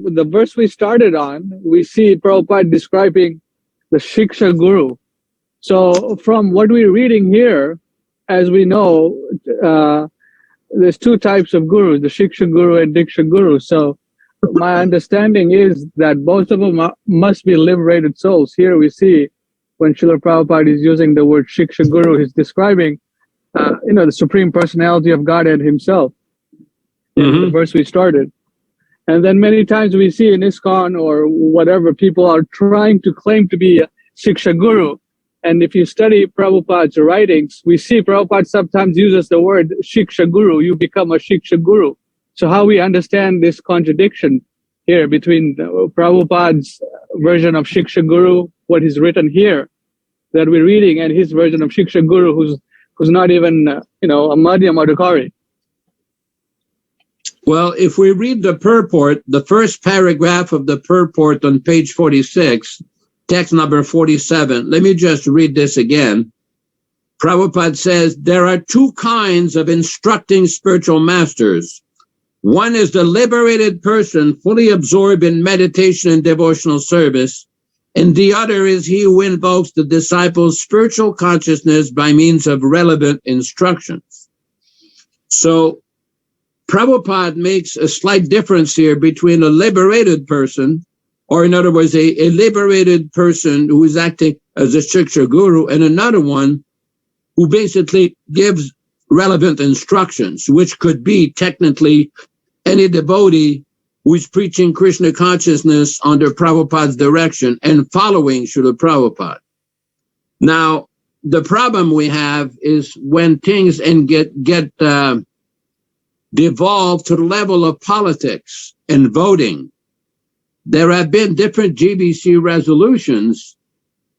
the verse we started on, we see Prabhupada describing the Shiksha Guru. So from what we're reading here, as we know, there's two types of gurus, the Shiksha Guru and Diksha Guru. So my understanding is that both of them must be liberated souls. Here we see when Srila Prabhupada is using the word Shiksha Guru, he's describing, the Supreme Personality of Godhead himself. In the verse we started. And then many times we see in ISKCON or whatever, people are trying to claim to be a Shiksha Guru. And if you study Prabhupada's writings, we see Prabhupada sometimes uses the word Shiksha Guru, you become a Shiksha Guru. So how we understand this contradiction here between Prabhupada's version of Shiksha Guru, what is written here that we're reading, and his version of Shiksha Guru, who's not even, a Madhya Madhukari. Well, if we read the purport, the first paragraph of the purport on page 46, text number 47, let me just read this again. Prabhupada says, there are two kinds of instructing spiritual masters. One is the liberated person fully absorbed in meditation and devotional service, and the other is he who invokes the disciple's spiritual consciousness by means of relevant instructions. So Prabhupada makes a slight difference here between a liberated person, or in other words, a liberated person who is acting as a Shiksha Guru, and another one who basically gives relevant instructions, which could be technically any devotee who is preaching Krishna consciousness under Prabhupada's direction and following Srila Prabhupada. Now, the problem we have is when things get devolved to the level of politics and voting. There have been different GBC resolutions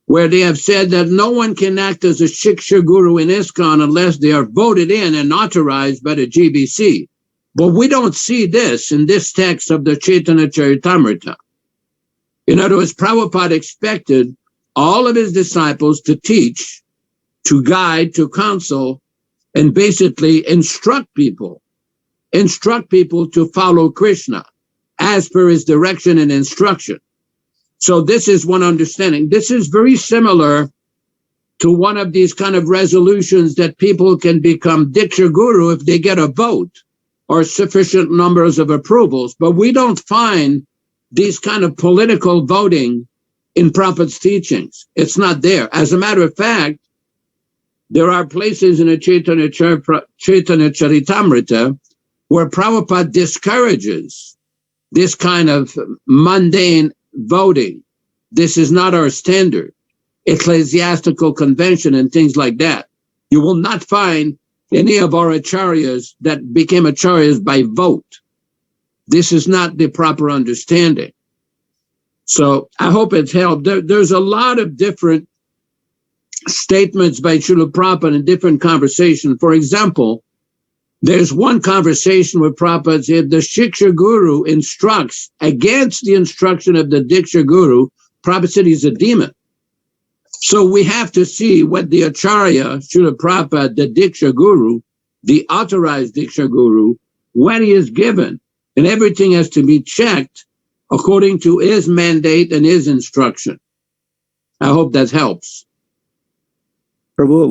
where they have said that no one can act as a Shiksha Guru in ISKCON unless they are voted in and authorized by the GBC. But we don't see this in this text of the Caitanya-caritāmṛta. In other words, Prabhupada expected all of his disciples to teach, to guide, to counsel, and basically instruct people to follow Krishna as per his direction and instruction. So this is one understanding. This is very similar to one of these kind of resolutions that people can become Diksha Guru if they get a vote or sufficient numbers of approvals. But we don't find these kind of political voting in Prabhupada's teachings. It's not there. As a matter of fact, there are places in the Caitanya-caritāmṛta where Prabhupada discourages this kind of mundane voting. This is not our standard. Ecclesiastical convention and things like that. You will not find any of our acharyas that became acharyas by vote. This is not the proper understanding. So I hope it's helped. There's a lot of different statements by Srila Prabhupada in different conversations. For example, there's one conversation where Prabhupada said the Shiksha Guru instructs against the instruction of the Diksha Guru. Prabhupada said he's a demon. So we have to see what the Acharya, Srila Prabhupada, the Diksha Guru, the authorized Diksha Guru, when he is given, and everything has to be checked according to his mandate and his instruction. I hope that helps. Prabhu,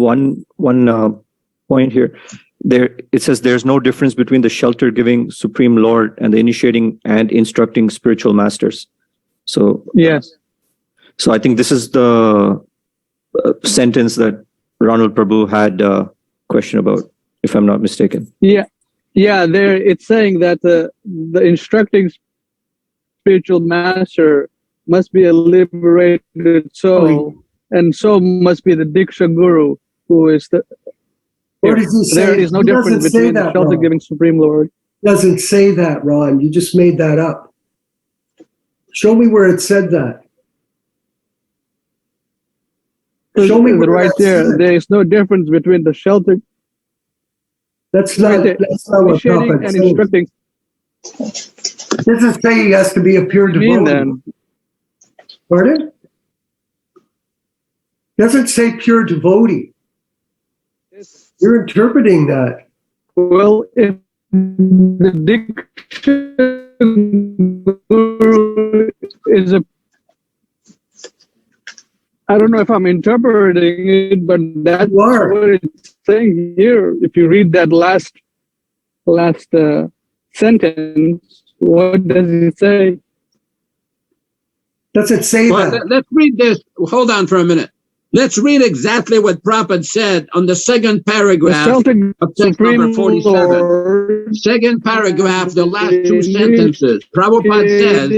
one point here. There it says there's no difference between the shelter-giving Supreme Lord and the initiating and instructing spiritual masters. So yes. So I think this is the sentence that Ronald Prabhu had a question about, if I'm not mistaken. Yeah. There it's saying that the instructing spiritual master must be a liberated soul, and so must be the Diksha Guru, who is the. Where does he say? There is no difference between the shelter-giving Supreme Lord. It doesn't say that, Ron. You just made that up. Show me where it said that. Show me where right there. There is no difference between the shelter. That's not what Prabhupada and instructing. It doesn't say he has to be a pure devotee. Then. Pardon? It doesn't say pure devotee. You're interpreting that. Well, if the Diksha Guru is I don't know if I'm interpreting it, but that's what it's saying here. If you read that last sentence, what does it say? Does it say that? Let's read this. Hold on for a minute. Let's read exactly what Prabhupada said on the second paragraph of text number 47. Lord, second paragraph, the last two sentences. Prabhupada says,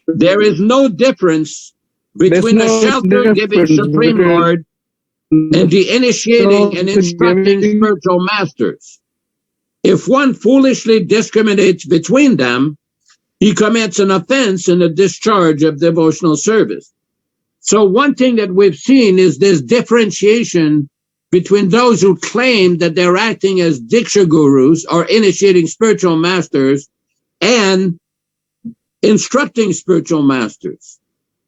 there is no difference between the shelter-giving Supreme Lord and the initiating and instructing spiritual masters. If one foolishly discriminates between them, he commits an offense in the discharge of devotional service. So one thing that we've seen is this differentiation between those who claim that they're acting as Diksha Gurus or initiating spiritual masters and instructing spiritual masters.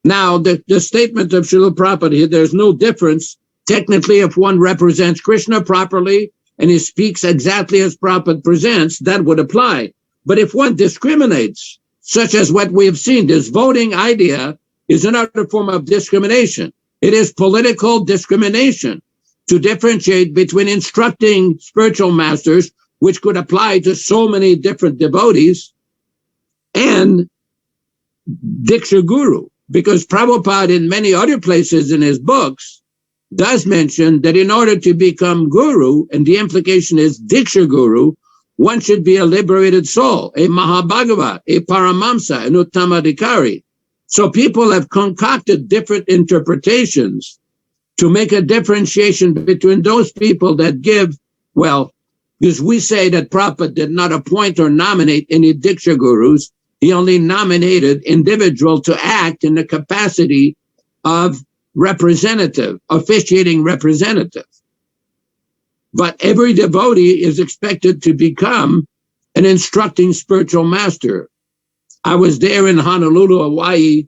Now, the statement of Srila Prabhupada here, there's no difference. Technically, if one represents Krishna properly and he speaks exactly as Prabhupada presents, that would apply. But if one discriminates, such as what we have seen, this voting idea is another form of discrimination. It is political discrimination to differentiate between instructing spiritual masters, which could apply to so many different devotees, and Diksha Guru. Because Prabhupada, in many other places in his books, does mention that in order to become Guru, and the implication is Diksha Guru, one should be a liberated soul, a Mahabhagava, a Paramamsa, an Uttamadhikari. So people have concocted different interpretations to make a differentiation between those people that give, well, because we say that Prabhupada did not appoint or nominate any Diksha Gurus. He only nominated individuals to act in the capacity of representative, officiating representative. But every devotee is expected to become an instructing spiritual master. I was there in Honolulu, Hawaii,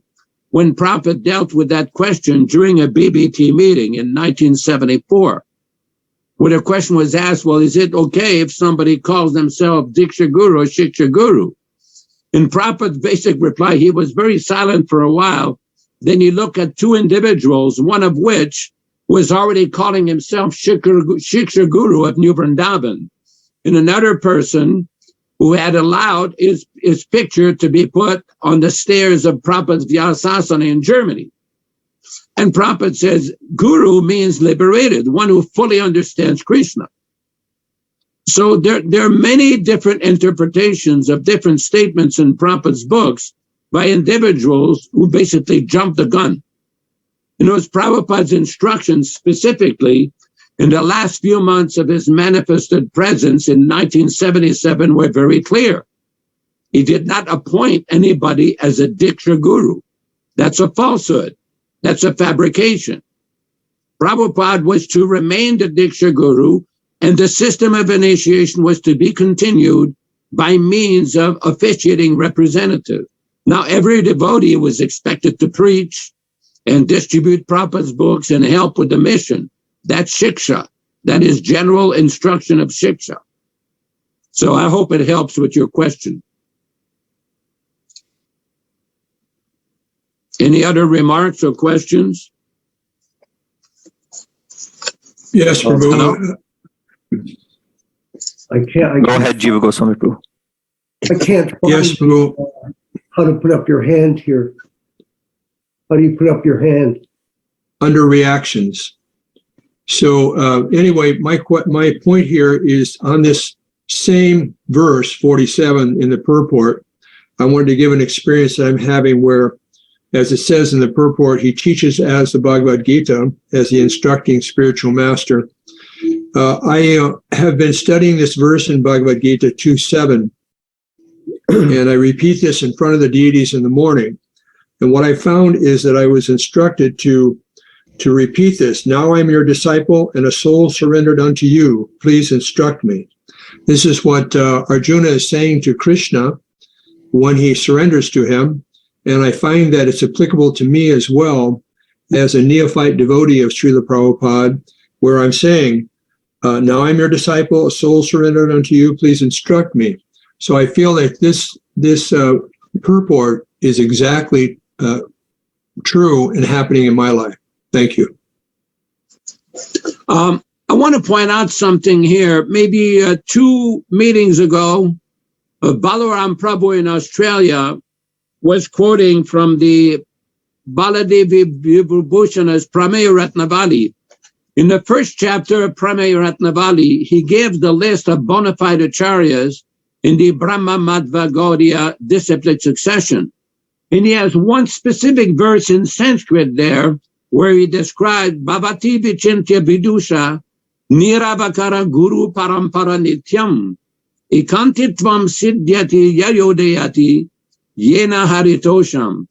when Prabhupada dealt with that question during a BBT meeting in 1974, where the question was asked, well, is it okay if somebody calls themselves Diksha Guru or Shiksha Guru? In Prabhupada's basic reply, he was very silent for a while. Then he looked at two individuals, one of which was already calling himself Shiksha Guru of New Vrindavan, and another person who had allowed his picture to be put on the stairs of Prabhupada's Vyasasana in Germany. And Prabhupada says, Guru means liberated, one who fully understands Krishna. So there are many different interpretations of different statements in Prabhupada's books by individuals who basically jumped the gun. You know, it's Prabhupada's instructions specifically in the last few months of his manifested presence in 1977 were very clear. He did not appoint anybody as a Diksha Guru. That's a falsehood. That's a fabrication. Prabhupada was to remain the Diksha Guru, and the system of initiation was to be continued by means of officiating representative. Now, every devotee was expected to preach and distribute Prabhupada's books and help with the mission. That's Shiksha. That is general instruction of Shiksha. So I hope it helps with your question. Any other remarks or questions? Yes, Prabhu. I can't. Go ahead, Jiva Goswami Prabhu. I can't find Yes, Prabhu. how to put up your hand here. How do you put up your hand? Under reactions. So anyway, my point here is on this same verse 47 in the purport. I wanted to give an experience that I'm having where, as it says in the purport, he teaches as the Bhagavad Gita, as the instructing spiritual master. I have been studying this verse in Bhagavad Gita 2.7, and I repeat this in front of the deities in the morning. And what I found is that I was instructed to repeat this. Now I'm your disciple and a soul surrendered unto you. Please instruct me. This is what Arjuna is saying to Krishna when he surrenders to him. And I find that it's applicable to me as well as a neophyte devotee of Srila Prabhupada, where I'm saying, now I'm your disciple, a soul surrendered unto you. Please instruct me. So I feel that this purport is exactly true and happening in my life. Thank you. I want to point out something here. Maybe 2 meetings ago, Balaram Prabhu in Australia was quoting from the Baladevi Vibhusana's Prameya Ratnavali. In the first chapter of Prameya Ratnavali, he gives the list of bona fide acharyas in the Brahma Madhva Gaudiya disciplic succession. And he has one specific verse in Sanskrit there where he describes Bhavati Vichintya Vidusha Niravakara Guru Parampara Nityam Ikantitvam Siddhyati Yayodayati Yena Paritoṣaṁ,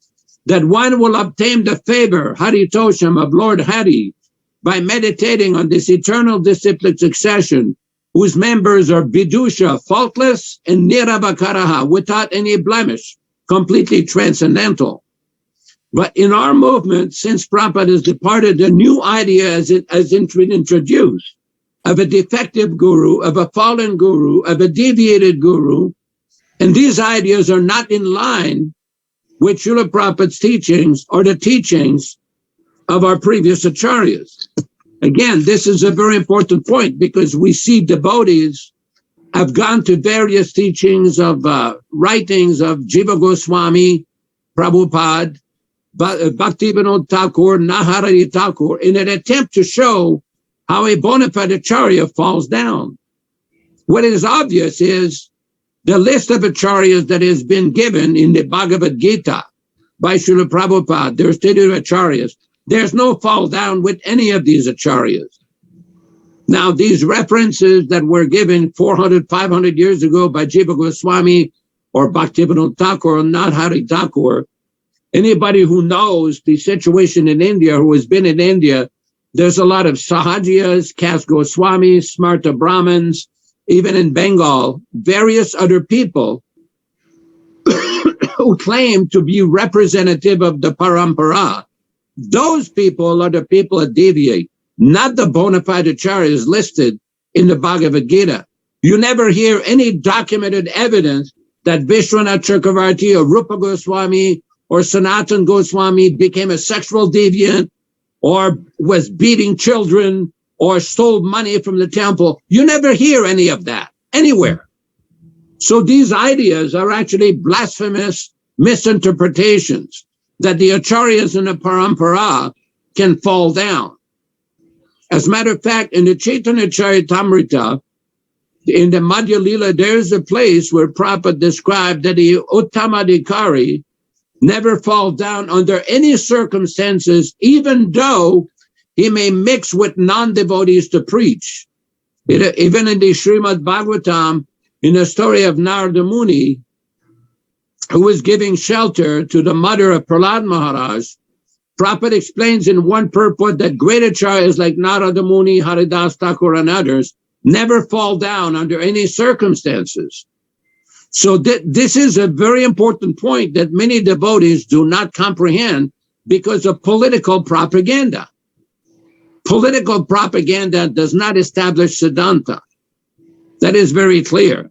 that one will obtain the favor, Paritoṣam, of Lord Hari by meditating on this eternal disciplic succession, whose members are Vidusha, faultless, and Niravakaraha, without any blemish, completely transcendental. But in our movement, since Prabhupada has departed, a new idea has introduced of a defective guru, of a fallen guru, of a deviated guru, and these ideas are not in line with Srila Prabhupada's teachings or the teachings of our previous acharyas. Again, this is a very important point because we see devotees have gone to various teachings of writings of Jiva Goswami, Prabhupada, Bhaktivinoda Thakur, Naharari Thakur, in an attempt to show how a bona fide acharya falls down. What is obvious is the list of acharyas that has been given in the Bhagavad Gita by Srila Prabhupada, their stated acharyas. There's no fall down with any of these acharyas. Now, these references that were given 400, 500 years ago by Jiva Goswami or Bhaktivinoda Thakur or Naharari Thakur, anybody who knows the situation in India, who has been in India, there's a lot of Sahajiyas, Caste Goswamis, Smarta Brahmins, even in Bengal, various other people who claim to be representative of the parampara. Those people are the people that deviate, not the bona fide acharyas listed in the Bhagavad Gita. You never hear any documented evidence that Vishwanath Chakravarti or Rupa Goswami or Sanatan Goswami became a sexual deviant or was beating children or stole money from the temple. You never hear any of that anywhere. So these ideas are actually blasphemous misinterpretations that the acharyas in the parampara can fall down. As a matter of fact, in the Caitanya-caritāmṛta, in the Madhya Lila, there's a place where Prabhupada described that the uttamadhikari never fall down under any circumstances, even though he may mix with non-devotees to preach. Even in the Srimad-Bhagavatam, in the story of Narada Muni, who was giving shelter to the mother of Prahlad Maharaj, Prabhupada explains in one purport that great acharyas like Narada Muni, Haridas Thakur, and others never fall down under any circumstances. So this is a very important point that many devotees do not comprehend because of political propaganda. Political propaganda does not establish Siddhanta. That is very clear.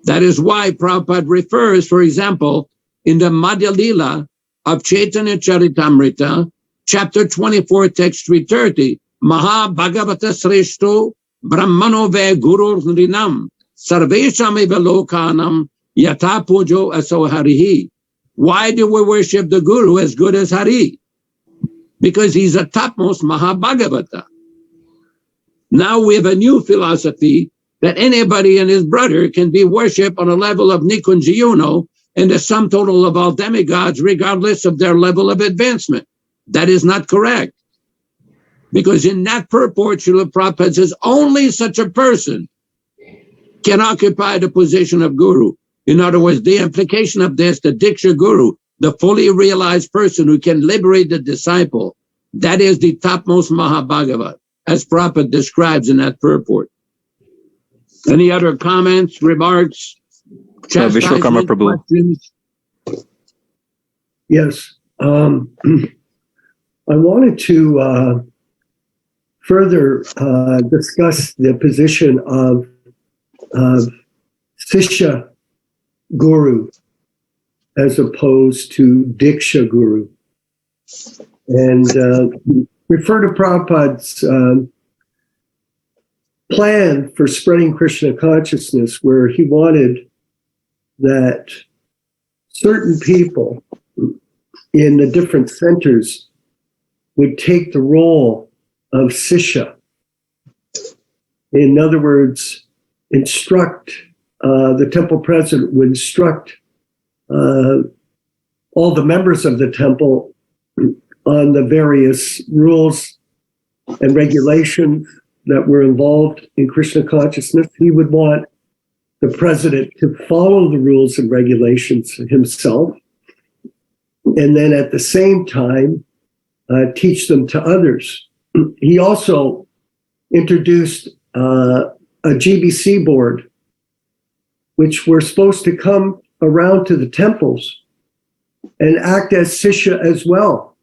That is why Prabhupada refers, for example, in the Madhya Lila of Caitanya-caritāmṛta, chapter 24, text 330, Maha Bhagavata Sreshto Brahmano Ve Guru Nrinam Sarvesham Eva Lokanam Yata Pujo Aso Harihi. Why do we worship the Guru as good as Hari? Because he's a topmost Mahabhagavata. Now we have a new philosophy that anybody and his brother can be worshipped on a level of Nikunjayuno and the sum total of all demigods, regardless of their level of advancement. That is not correct. Because in that purport, Srila Prabhupada says only such a person can occupy the position of Guru. In other words, the implication of this, the Diksha Guru, the fully realized person who can liberate the disciple, that is the topmost Mahabhagavat, as Prabhupada describes in that purport. Any other comments, remarks, Vishvakarma Prabhu. questions? Yes. I wanted to further discuss the position of Shiksha Guru as opposed to Diksha Guru. And refer to Prabhupada's plan for spreading Krishna consciousness, where he wanted that certain people in the different centers would take the role of Sishya. In other words, instruct, the temple president would instruct all the members of the temple on the various rules and regulations that were involved in Krishna consciousness. He would want the president to follow the rules and regulations himself, and then at the same time, teach them to others. He also introduced a GBC board, which were supposed to come around to the temples and act as Sishya as well,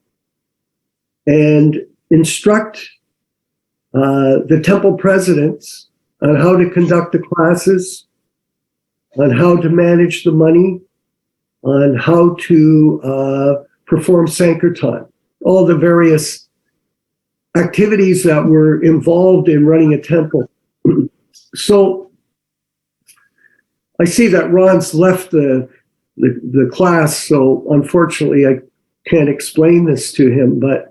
and instruct the temple presidents on how to conduct the classes, on how to manage the money, on how to perform Sankirtan, all the various activities that were involved in running a temple. So I see that Ron's left the class, so unfortunately I can't explain this to him, but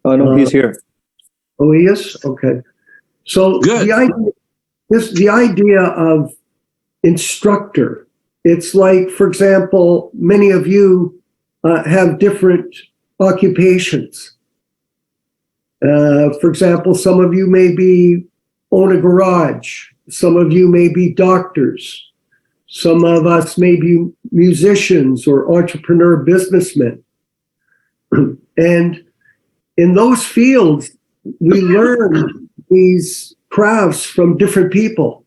Oh, no, he's here. Oh, he is? Okay. So Good. the idea of instructor, it's like, for example, many of you have different occupations. For example, some of you maybe own a garage. Some of you may be doctors. Some of us may be musicians or entrepreneur businessmen. And in those fields, we learn these crafts from different people.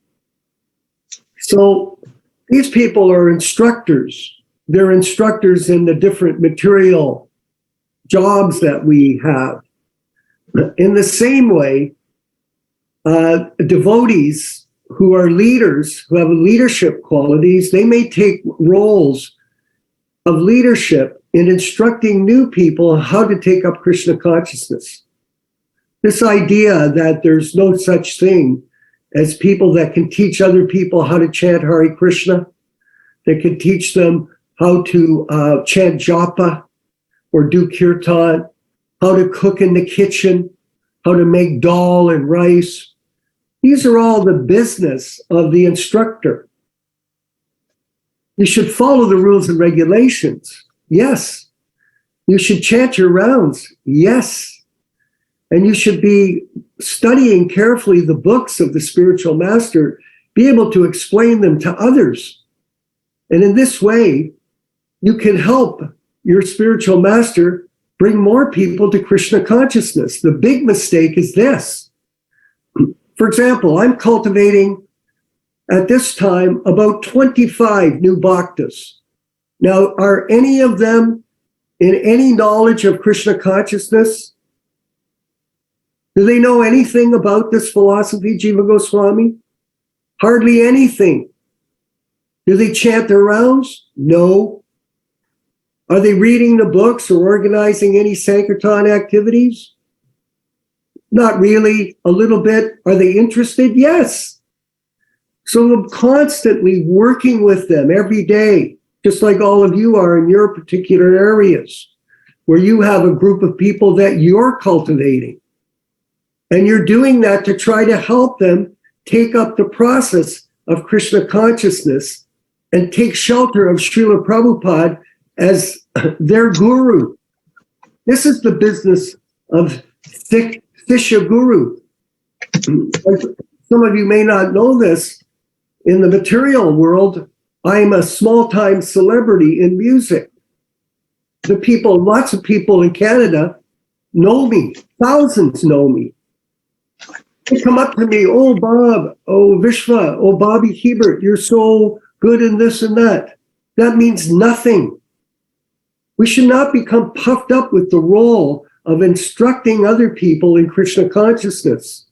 So these people are instructors. They're instructors in the different material jobs that we have. In the same way, devotees who are leaders, who have leadership qualities, they may take roles of leadership in instructing new people how to take up Krishna consciousness. This idea that there's no such thing as people that can teach other people how to chant Hare Krishna, that can teach them how to chant japa or do kirtan, how to cook in the kitchen, how to make dal and rice. These are all the business of the instructor. You should follow the rules and regulations. Yes. You should chant your rounds. Yes. And you should be studying carefully the books of the spiritual master, be able to explain them to others. And in this way, you can help your spiritual master bring more people to Krishna consciousness. The big mistake is this. For example, I'm cultivating at this time about 25 new bhaktas. Now, are any of them in any knowledge of Krishna consciousness? Do they know anything about this philosophy, Jiva Goswami? Hardly anything. Do they chant their rounds? No. Are they reading the books or organizing any Sankirtan activities? Not really. A little bit. Are they interested? Yes. So I'm constantly working with them every day, just like all of you are in your particular areas, where you have a group of people that you're cultivating. And you're doing that to try to help them take up the process of Krishna consciousness and take shelter of Srila Prabhupada as their guru. This is the business of Shiksha Guru. Some of you may not know this. In the material world, I'm a small-time celebrity in music. Lots of people in Canada know me. Thousands know me. They come up to me, oh, Bob, oh, Vishva, oh, Bobby Hebert, you're so good in this and that. That means nothing. We should not become puffed up with the role of instructing other people in Krishna consciousness.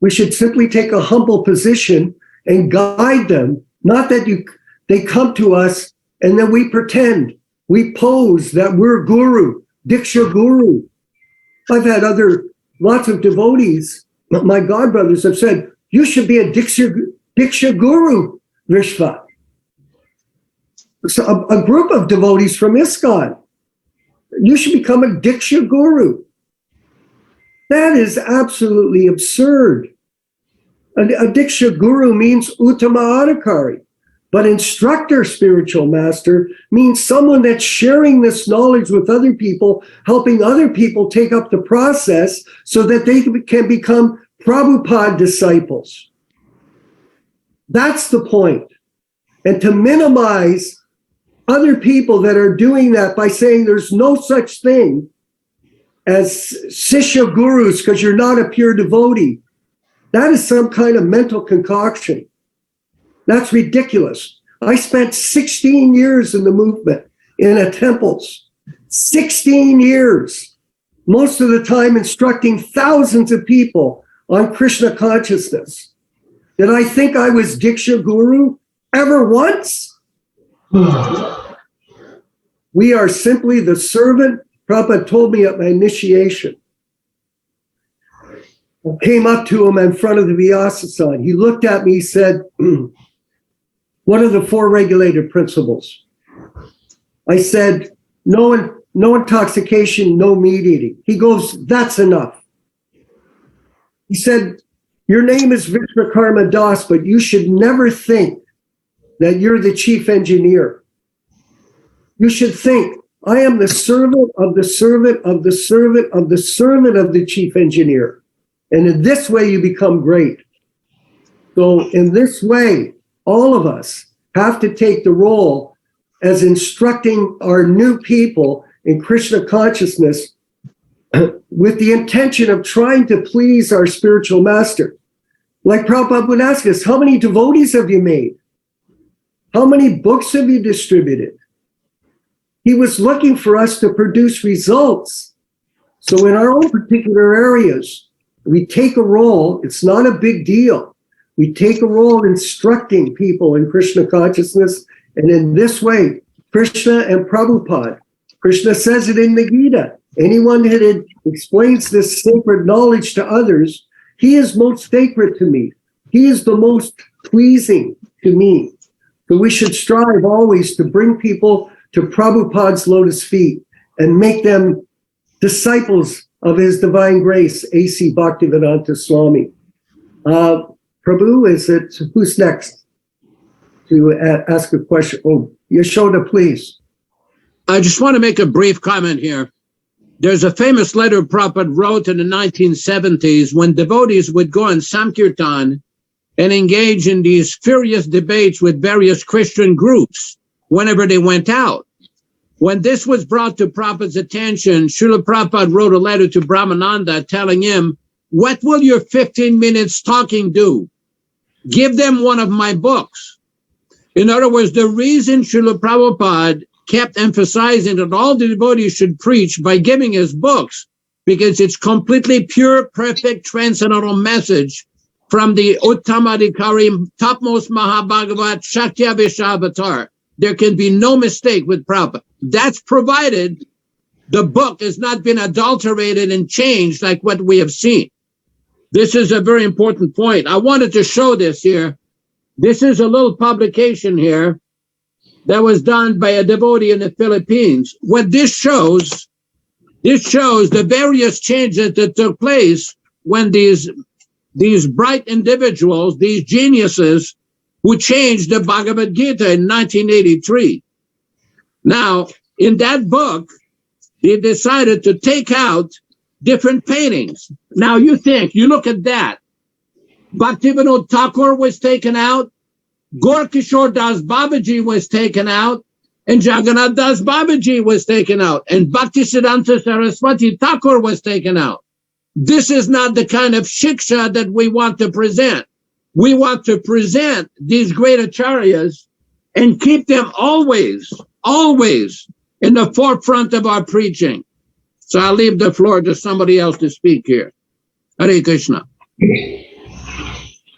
We should simply take a humble position and guide them. Not that you they come to us and then we pretend, we pose that we're guru, Shiksha Guru. I've had lots of devotees, my godbrothers have said, you should be a Shiksha Guru, Vishva. So a group of devotees from ISKCON, you should become a Shiksha Guru. That is absolutely absurd. A Shiksha Guru means uttamau, but instructor, spiritual master, means someone that's sharing this knowledge with other people, helping other people take up the process so that they can become Prabhupada disciples. That's the point. And to minimize other people that are doing that by saying there's no such thing as Shishya Gurus because you're not a pure devotee, that is some kind of mental concoction. That's ridiculous. I spent 16 years in the movement, in the temples. 16 years. Most of the time instructing thousands of people on Krishna consciousness. Did I think I was Shiksha Guru ever once? We are simply the servant. Prabhupada told me at my initiation. I came up to him in front of the Vyasa-san. He looked at me, he said, what are the 4 regulated principles? I said, no intoxication, no meat eating. He goes, that's enough. He said, your name is Vishvakarma Das, but you should never think that you're the chief engineer. You should think, I am the servant of the servant of the servant of the servant of the chief engineer. And in this way, you become great. So in this way, all of us have to take the role as instructing our new people in Krishna consciousness with the intention of trying to please our spiritual master. Like Prabhupada would ask us, how many devotees have you made? How many books have you distributed? He was looking for us to produce results. So in our own particular areas, we take a role. It's not a big deal. We take a role instructing people in Krishna consciousness. And in this way, Krishna and Prabhupada, Krishna says it in the Gita, anyone that explains this sacred knowledge to others, he is most sacred to me. He is the most pleasing to me. So we should strive always to bring people to Prabhupada's lotus feet and make them disciples of his divine grace, A.C. Bhaktivedanta Swami. Prabhu, who's next to ask a question? Oh, Yaśodā, please. I just want to make a brief comment here. There's a famous letter Prabhupada wrote in the 1970s when devotees would go on Sankirtan and engage in these furious debates with various Christian groups whenever they went out. When this was brought to Prabhupada's attention, Srila Prabhupada wrote a letter to Brahmananda telling him, what will your 15 minutes talking do? Give them one of my books. In other words, the reason Srila Prabhupada kept emphasizing that all the devotees should preach by giving his books, because it's completely pure, perfect, transcendental message from the Uttamadikari, topmost Mahabhagavat, Shakya Vishavatar. There can be no mistake with Prabhupada. That's provided the book has not been adulterated and changed like what we have seen. This is a very important point. I wanted to show this here. This is a little publication here that was done by a devotee in the Philippines. What this shows the various changes that took place when these bright individuals, these geniuses, who changed the Bhagavad Gita in 1983. Now, in that book, they decided to take out different paintings. Now, you look at that. Bhaktivinoda Thakur was taken out, Gaur-Kishore Das Babaji was taken out, and Jagannath Das Babaji was taken out, and Bhaktisiddhanta Saraswati Thakur was taken out. This is not the kind of shiksha that we want to present. We want to present these great acharyas and keep them always in the forefront of our preaching. So I'll leave the floor to somebody else to speak here. Hare Krishna.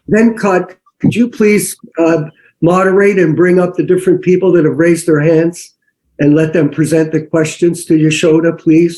Then, could you please moderate and bring up the different people that have raised their hands and let them present the questions to Yaśodā, please?